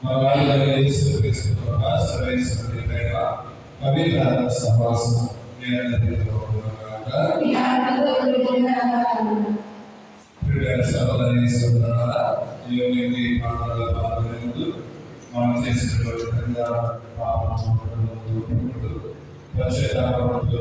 మా వాళ్ళ యేసుక్రీస్తు కృప సర్వేశ్వరుని ప్రేమ పవిత్ర సహవాసం నిరంతరం సహోదరి సోదరులారా, ఈ ప్రాంతాల పాల్గొనేందుకు మనం చేసినటువంటి పాపం పశ్చాత్తాపంతో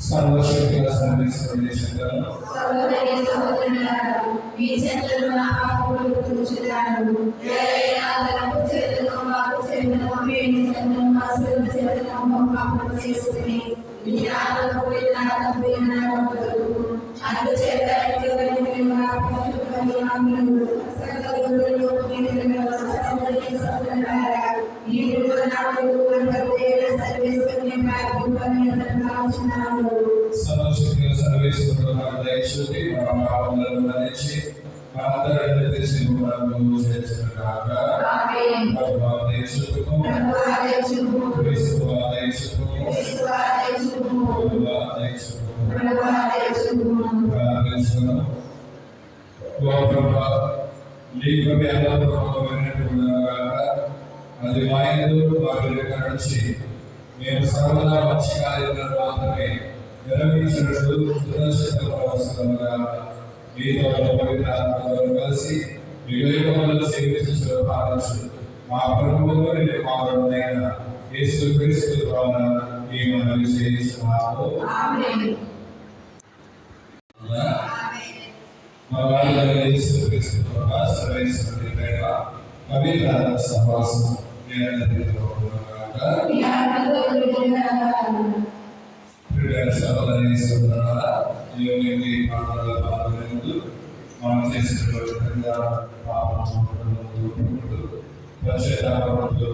సర్వశక్తుల సర్వేశ్వరుని శంకరను సర్వోదయ సహోదరులారా, మీ చెంతలు నా పాపములు గుర్తుంచుతాను. ఏలైనా తనకు చేతులు మాకు చెందిన మేలు చెందిన మాసులు చెందిన పాపము చేసుకుని విజ్ఞానము అందుచేత సర్వశక్తుల సర్వేశ్వరుడు దయచూపి మా పాపములను మన్నించి మనందరినీ తెలిసి మనకు చేర్చుగాక. అది వాయిద్యులు వారి నుంచి మేము సర్వదా మంచి కార్యాలను మాత్రమే నెరవేర్చినట్లు దురశక్తులుగా మీతో పవిత్రాత్మతో కలిసి వివేకములను సేవించు భావించు మా ప్రభువుని కుమారుడైన యేసుక్రీస్తు ద్వారా మేము మనవి చేస్తున్నాము. మా వాళ్ళ యేసుక్రీస్తు కృప సర్వేశ్వరుని ప్రేమ పవిత్ర సహవాసం నిరంతరం సహోదరి సోదరులారా, ఈ ప్రాంతాల పాల్గొనేందుకు మనం చేసినటువంటి పాపం పశ్చాత్తాపంతో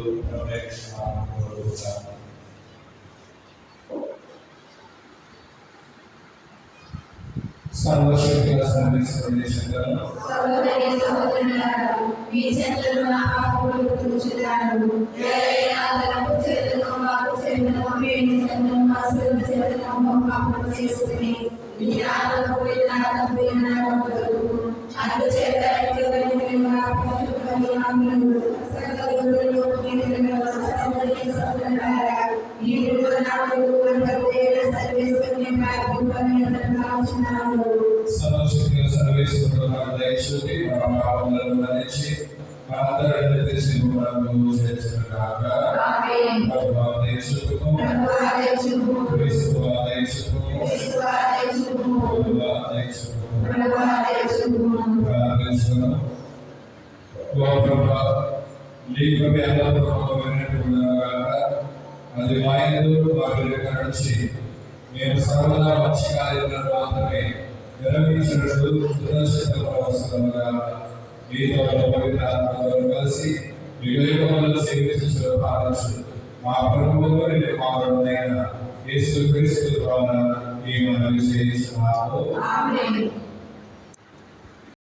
సర్వశక్తుల సర్వేశ్వరుని శంకరను సర్వోదయ సహోదరులారా, మీ చెంతలు నా పాపములు గుర్తుంచుతాను. ఏలైనా తనకు చేతులు మాకు చెందిన మేలు చెందిన మాసులు చెందిన పాపము చేసుకుని విజ్ఞానము అందుచేత సర్వశక్తుల సర్వేశ్వరుడు దయచూపి మా పాపములను మన్నించి మనందరినీ తెలిసి మనకు చేర్చుగాక. అది వాయిద్యులు వారి నుంచి మేము సర్వదా మంచి కార్యాలను మాత్రమే నెరవేర్చినట్లు దురశక్తులుగా మీతో పవిత్రాత్మతో కలిసి వివేకములను సేవించు భావించు మా ప్రభువుని కుమారుడైన యేసుక్రీస్తు ద్వారా మేము మనవి చేస్తున్నాము.